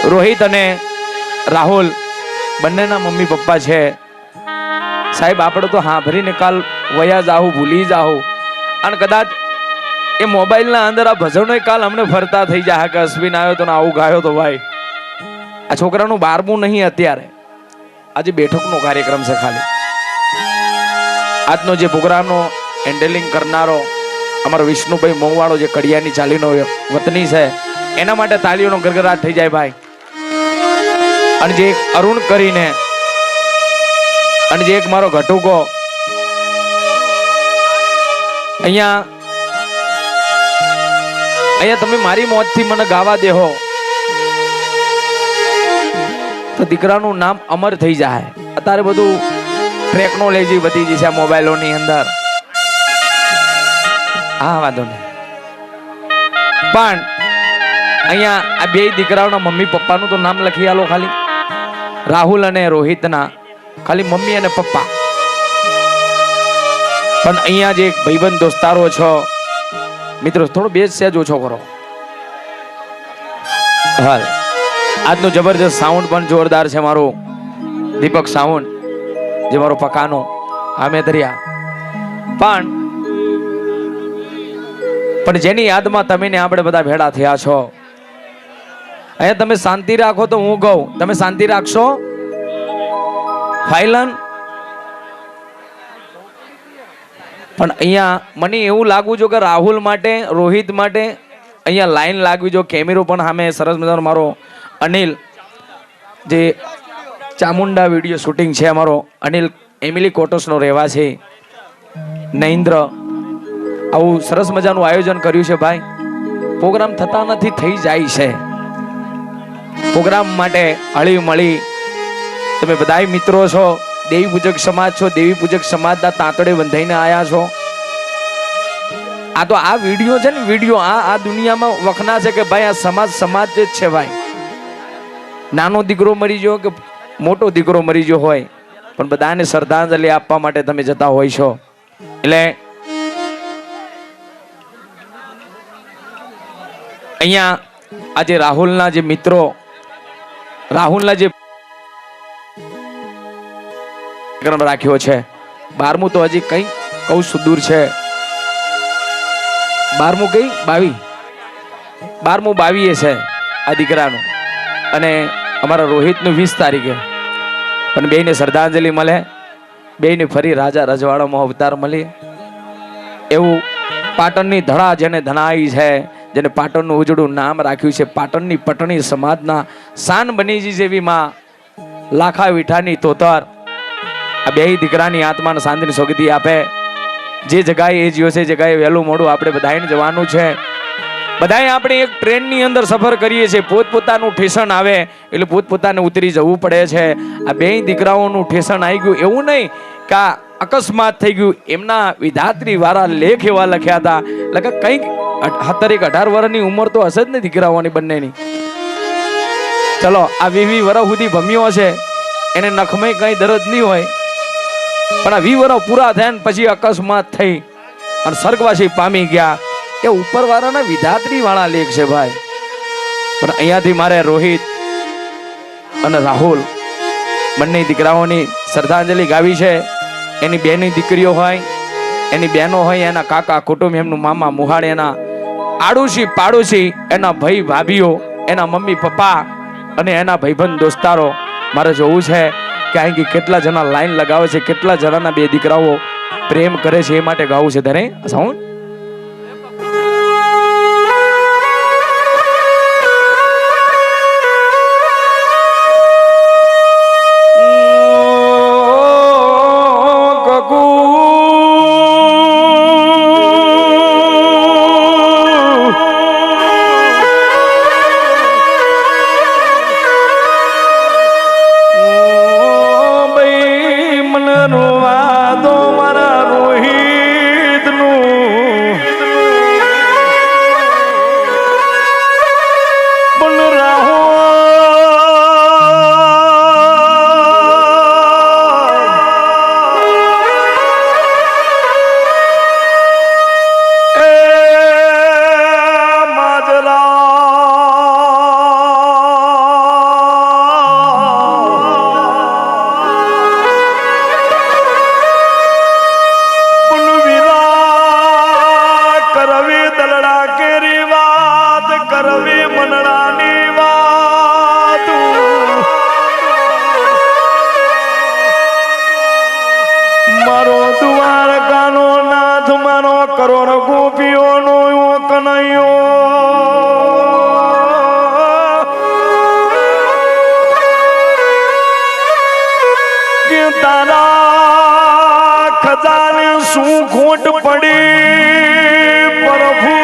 રોહિત અને રાહુલ બંનેના mummy papa છે સાહેબ. આપણે તો સાંભળીને કાલ વયા જાહું, ભૂલી જાહું, અને કદાચ એ મોબાઈલના અંદર આ ભજનો કાલ અમને ફરતા થઈ જાય કે અશ્વિન આવ્યો તો ને આવું ગાયો તો ભાઈ. આ છોકરાનું 12મું નહીં અત્યારે, આજે બેઠકનો કાર્યક્રમ છે ખાલી. આજનો જે પ્રોગ્રામનો હેન્ડલિંગ કરનારો અમારો વિષ્ણુભાઈ મોવાળો, જે કડિયાની ચાલીનો વતની છે, એના માટે તાલીઓનો ગરગરાટ થઈ જાય ભાઈ. અને જે અરુણ કરીને, અને જે એક મારો ઘટુકો અહીંયા તમે મારી મોજથી મને ગાવા દેહો તો દીકરાનું નામ અમર થઈ જાય. અત્યારે બધું ટેકનોલોજી વધી ગઈ છે આ મોબાઈલોની અંદર. હા, વાંધો નહીં. પણ અહીંયા આ બે દીકરાઓના મમ્મી પપ્પાનું તો નામ લખી આલો ખાલી. રાહુલ અને રોહિતના ખાલી મમ્મી અને પપ્પા. પણ અહીંયા જે ભાઈબંધ દોસ્તારો છો મિત્રો, થોડો બેજ સેજ ઓછો કરો. હાલ આજનું જબરજસ્ત સાઉન્ડ પણ જોરદાર છે મારું દીપક સાઉન્ડ, જે મારો પકાનો આમે દરિયા. પણ જેની યાદમાં તમે ને આપણે બધા ભેળા થયા છો, અહીંયા તમે શાંતિ રાખો તો હું કહું, તમે શાંતિ રાખશો ફાઇલન? પણ અહીંયા મને એવું લાગવું જો કે રાહુલ માટે, રોહિત માટે અહીંયા લાઈન લાગવી જો. કેમેરો પણ સામે સરસ મજાનો મારો અનિલ, જે ચામુંડા વિડીયો શૂટિંગ છે અમારો અનિલ, એમિલી કોટસનો રહેવાસી નૈન્દ્ર, આવું સરસ મજાનું આયોજન કર્યું છે ભાઈ. પ્રોગ્રામ થતા નથી, થઈ જાય છે. પ્રોગ્રામ માટે હળી મળી તમે બધા મિત્રો છો, દેવી પૂજક સમાજ છો, દેવી પૂજક સમાજના તાંતડે બંધાઈને આયા છો. આ તો આ વિડીયો છે ને, વિડીયો આ દુનિયામાં વખના છે કે ભાઈ આ સમાજ જ છે ભાઈ. નાનો દીકરો મરી ગયો કે મોટો દીકરો મરી ગયો હોય, પણ બધાને શ્રદ્ધાંજલિ આપવા માટે તમે જતા હોય છો. એટલે અહીંયા આજે રાહુલના જે મિત્રો, રાહુલના જે રાખ્યો છે 12મું તો હજી કઈ કહું દૂર છે. 12મું કઈ 12મું 22 છે આ દીકરાનું, અને અમારા રોહિતનું 20 તારીખે. પણ બેયને શ્રદ્ધાંજલિ મળે, બેયને ફરી રાજા રજવાડામાં અવતાર મળે. એવું પાટણની ધડા જેને ધનાઈ છે, જેને પાટણનું ઉજળું નામ રાખ્યું છે, પાટણની પટણી સમાજના શાન બની જેવી માં લાખા વિઠાની તોતર, આ બે દીકરાની આત્માને શાંતિની સોગંદી આપે. જે જગાએ એ જીવો છે, જગાએ વહેલું મોડું આપણે બધાને જવાનું છે. બધાએ આપણે એક ટ્રેનની અંદર સફર કરીએ છીએ, પોતપોતાનું ઠેસણ આવે એટલે પોતપોતાને ઉતરી જવું પડે છે. આ બે દીકરાઓનું ઠેસણ આવી ગયું, એવું નહીં કે આ અકસ્માત થઈ ગયું. એમના વિધાત્રી વાળા લેખ એવા લખ્યા હતા, એટલે કે કંઈક 17-18 વર્ષની ઉંમર તો હશે જ ને દીકરાઓની બંનેની. ચલો આ 20 વર્ષ સુધી ભમ્યો હશે, એને નખમાં કઈ દર્દ નહીં હોય, પણ આ 20 વર્ષ પૂરા થયા ને પછી અકસ્માત થઈ અને સ્વર્ગવાસી પામી ગયા. એ ઉપરવાળાના વિધાત્રી વાળા લેખ છે ભાઈ. પણ અહીંયાથી મારે રોહિત અને રાહુલ બંને દીકરાઓની શ્રદ્ધાંજલિ ગાવી છે. એની બેની દીકરીઓ હોય, એની બહેનો હોય, એના કાકા કુટુંબ, એમનું મામા મુહાડ, એના આડોશી પાડોશી, એના ભાઈ ભાભીઓ, એના મમ્મી પપ્પા અને એના ભાઈબંધ દોસ્તારો. મારે જોવું છે કે અહીં કેટલા જણા લાઈન લગાવે છે, કેટલા જણાના બે દીકરાઓ પ્રેમ કરે છે, એ માટે ગાવું છે. ધરે સાઉન્ડ રોવા દો મારા રોહિતનું શું ખોટ પડી પ્રભુ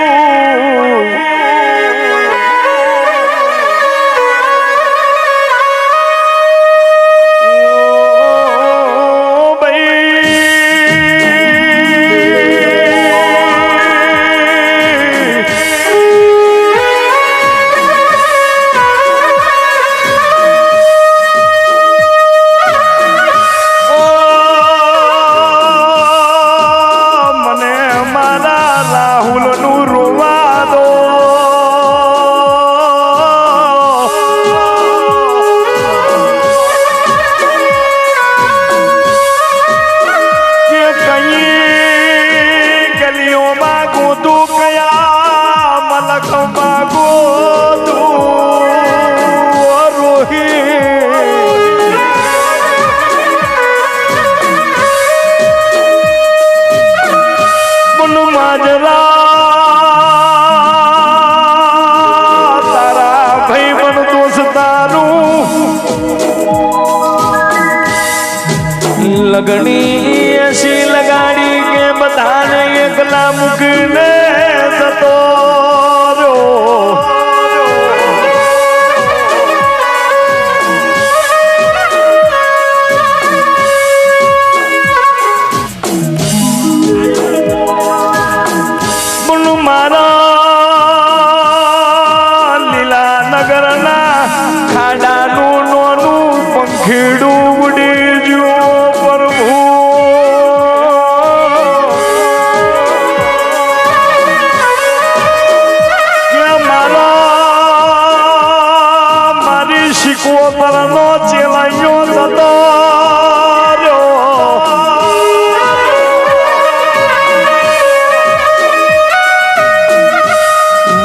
લગણી એસી લગાડી કે બધાને એકલા મૂકીને જતો મારા લીલા નગરના ખાડાનું નોનું પંખીડું ઉડી ગયું શિકોતરનો ચેલાયો જતો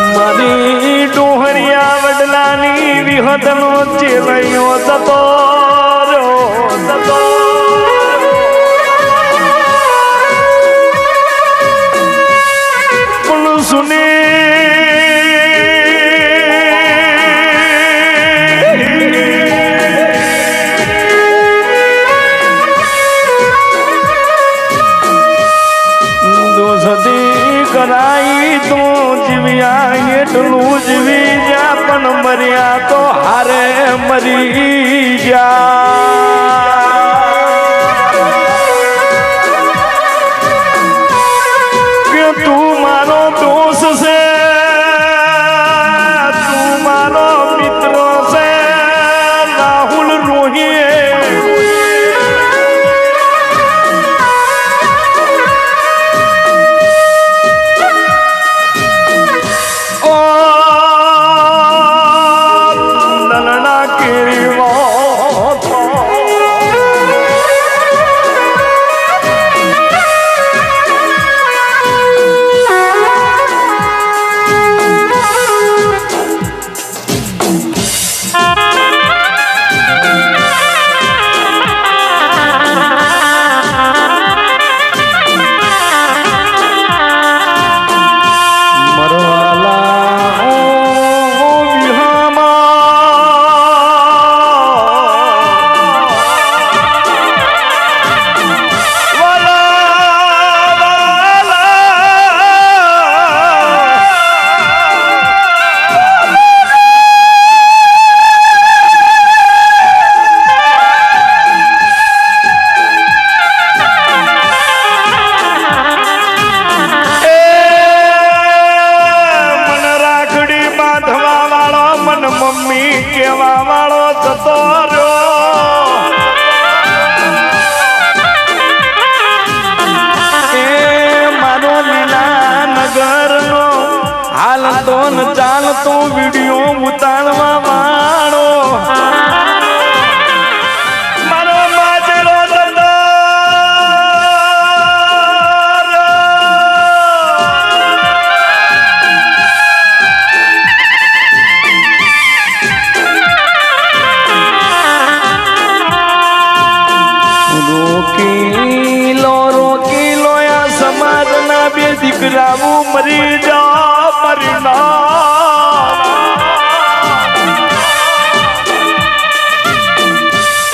મારી ડોહરિયા વડલાની વિહતનો ચેલાયો જતો પણ સુને કરાઈ તો જીવ્યા એટલું જીવી જા પણ મર્યા તો હારે મરી ગયા કે તું મારો દોસ્ત છે તું મારો મિત્ર છે રાહુલ રોહીએ મમ્મી કેવા વાળો જતો મારો લીલા નગર નો હાલતો ન ચાલતો વિડીયો ઉતારવા વાળો મારો માજરો જતો રોકીલો આ સમાજના બે દીકરાઓ મરી જા પરિણામ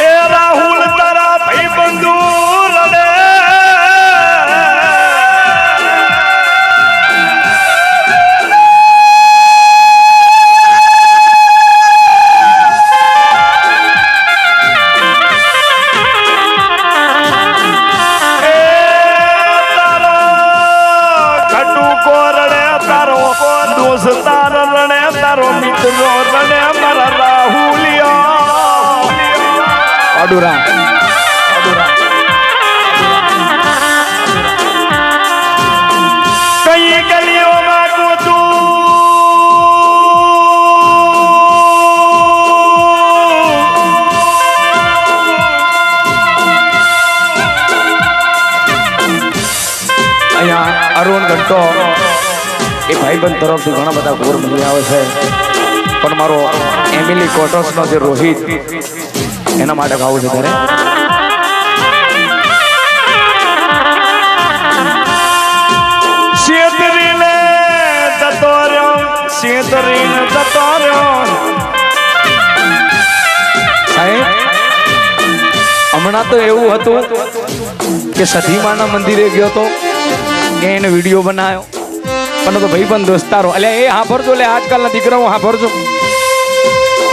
એ રાહુલ તારા ભાઈ બંધુ રડે અડુરા કઈ ગલીઓમાં ગોતું અહીંયા અરુણ ઘંટો એ ભાઈબંધ તરફથી ઘણા બધા ગોર મળી આવે છે, પણ મારો એમિલી કોટર્સનો જે રોહિત એના માટે ગાવું છે ત્યારે શેતરીને જતો રહ્યો, શેતરીને જતો રહ્યો. સાહેબ હમણાં તો એવું હતું કે સધીમાના મંદિરે ગયો તો કે એને વિડીયો બનાવ્યો, પણ તો ભાઈબંધ દોસ્તારો એટલે એ હાંભરજો, એટલે આજકાલના દીકરાઓ હાંભરજો,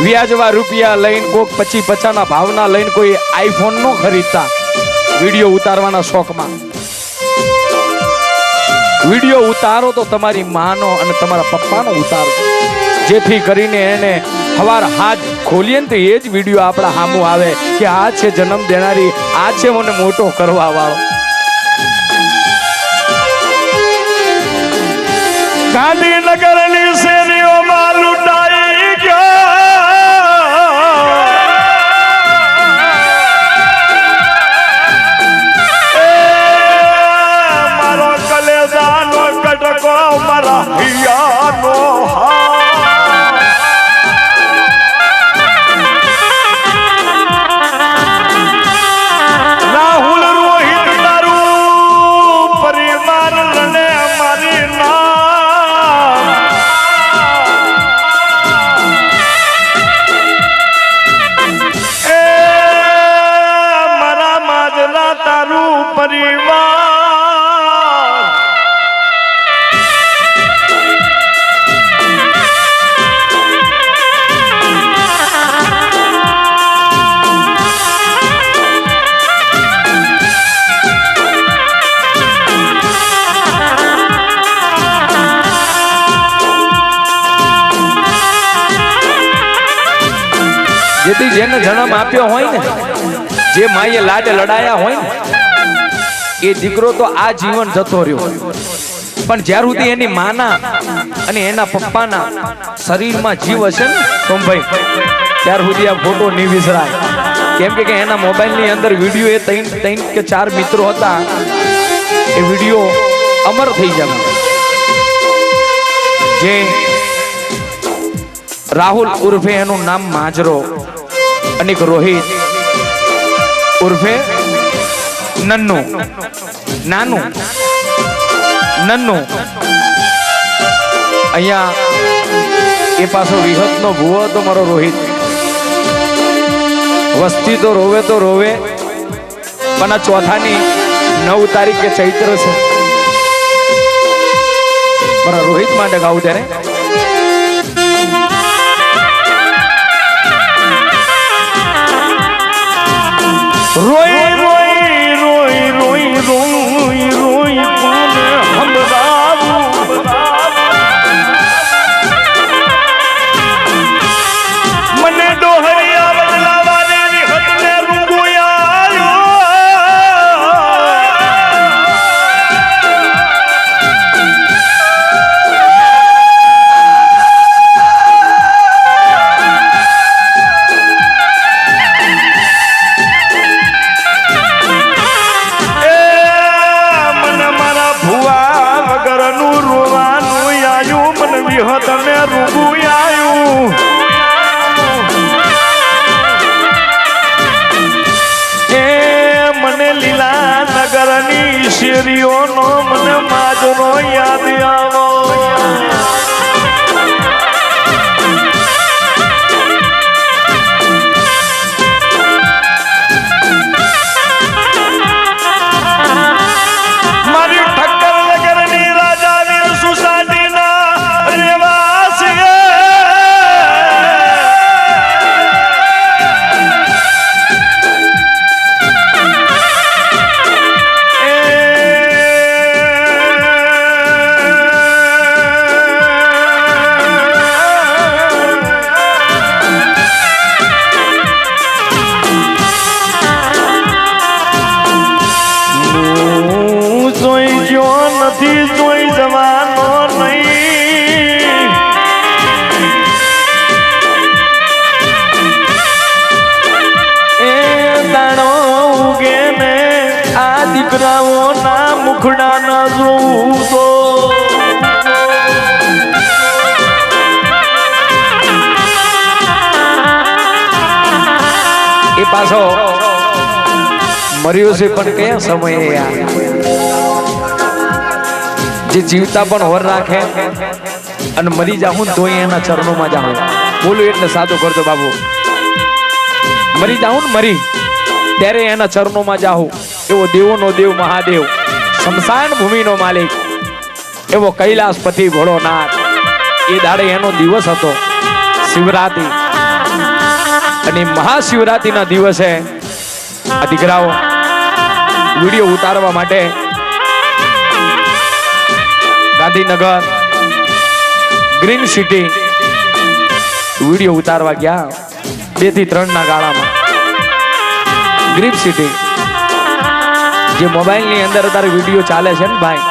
વ્યાજવા રૂપિયા લઈને કોક 50-50ના ભાવના લઈને કોઈ આઈફોન નો ખરીદતા વિડીયો ઉતારવાના શોખમાં. વિડીયો ઉતારો તો તમારી માનો અને તમારા પપ્પાનો ઉતારો, જેથી કરીને એને સવાર હાથ ખોલીએ ને તો એ જ વિડીયો આપણા સામું આવે કે આ છે જન્મ દેનારી, આ છે મને મોટો કરવા વાળો. ગાંધીનગરની શેરીઓમાં લૂંટાઈ ગયો, મારો કલેજાનો કટકો, મારા હિયાનો રાહુલ રોહિત તારું પરિવાર લને મારી નામ એ મારા માજરા તારું પરિવાર જેથી જેને જન્મ આપ્યો હોય ને, જે માએ લાડ લડાયા હોય ને, એ દીકરો તો આ જીવન જતો રહ્યો, પણ જ્યાર સુધી એની માના અને એના પપ્પાના શરીરમાં જીવ હશે ને સોમભાઈ, ત્યાર સુધી આ ફોટો નહીં વિસરાય. કેમ કે એના મોબાઈલની અંદર વિડીયો એ 3 કે 4 મિત્રો હતા, એ વિડીયો અમર થઈ જાય. જે રાહુલ ઉર્ફે એનું નામ માજરો અને રોહિત ઉર્ફે નન્નુ, નાનું નન્નુ. અહીંયા એ પાછો વિહતનો ભૂવો હતો મારો રોહિત. વસ્તી તો રોવે, પણ આ ચોથાની 9 તારીખે ચૈત્ર છે. મારા રોહિત માટે ગાવું ત્યારે રોઈ રોઈ રોઈ રોઈ રોઈ રોઈ કોને હંભરાવું, મને ડોહરિયા બદલાવાની વિહતને રૂંગુયાયો. વિહતને રૂંગુયાયું. એ મને લીલા નગરની શેરીઓનો મને માજરો યાદ આવો. મારી ઠક્કર નગરની રાજાની સોસાયટીના રહેવાસી થી જોઈ જવાનો નહીં. એ દાણો ઉગે ને આ દીકરાઓના મુખડા ન જોવું તો એ પાછો મર્યો છે પણ કયા સમયે યાર? જે જીવતા પણ હોર રાખે અને મરી જાઉં તો એના ચરણોમાં જાઉં. બોલું એટલે સાદું કરજો બાબુ. મરી જાઉં ને મરી ત્યારે એના ચરણોમાં જાઉં. એવો દેવોનો દેવ મહાદેવ, શમશાન ભૂમિનો માલિક, એવો કૈલાસપતિ ભોળોનાથ. એ દાડે એનો દિવસ હતો શિવરાત્રી, અને મહાશિવરાત્રીના દિવસે આ દીકરાઓ વિડીયો ઉતારવા માટે ગાંધીનગર ગ્રીન સિટી વિડીયો ઉતારવા ગયા. 2 થી 3 ના ગાળામાં ગ્રીન સિટી જે મોબાઈલની અંદર અત્યારે વિડીયો ચાલે છે ને ભાઈ,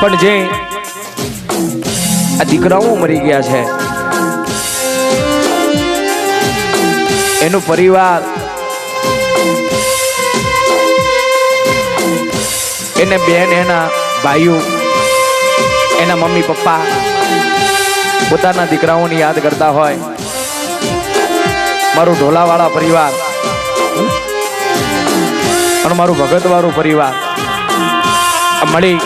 પણ જે આ દીકરાઓ મરી ગયા છે એનું પરિવાર, એને બેન, એના ભાઈઓ, એના મમ્મી પપ્પા પોતાના દીકરાઓને યાદ કરતા હોય. મારું ઢોલાવાળા પરિવાર અને મારું ભગતવાળું પરિવાર મળી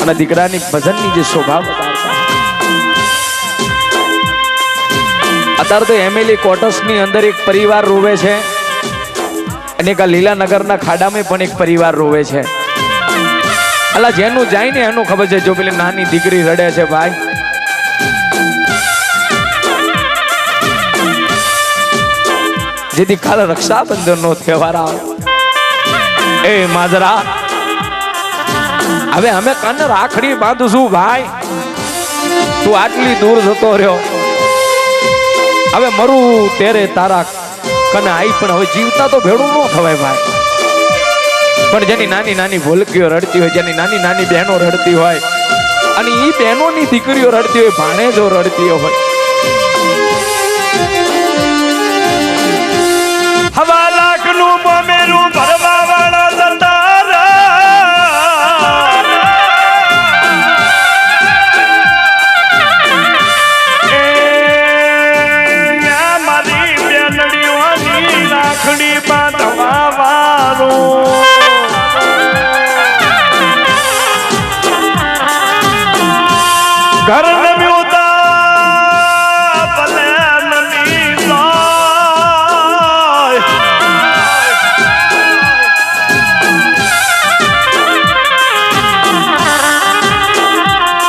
અને દીકરાની ભજનની જે શોભા બતાવતા. અત્યારે તો એમએલએ ક્વાર્ટર્સની અંદર એક પરિવાર રોવે છે, અને એક લીલાનગરના ખાડામાં પણ એક પરિવાર રોવે છે. અલા જેનું જાય ને એનું ખબર છે. જો પેલી નાની દીકરી રડે છે ભાઈ, જેથી કાલે રક્ષાબંધનનો તહેવાર આવે. એ માજરા, હવે અમે કને રાખડી બાંધુશું ભાઈ? તું આટલી દૂર જતો રહ્યો, હવે મરું તેરે તારા કને આઈ, પણ હવે જીવતા તો ભેડું ન થવાય ભાઈ. પણ જેની નાની નાની ભૂલકીઓ રડતી હોય, જેની નાની નાની બહેનો રડતી હોય, અને એ બહેનોની દીકરીઓ રડતી હોય, ભાણેજો રડતી હોય, હવા લાખનું મોમેરું ભરવા વાળા જતા મારી બેનડીઓની રાખડી બાંધવા વાળું ઘર નમ્યુતા ભલે નમી જાય.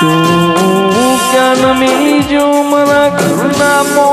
તું ક્યાં નમી જો મારા ઘરના મો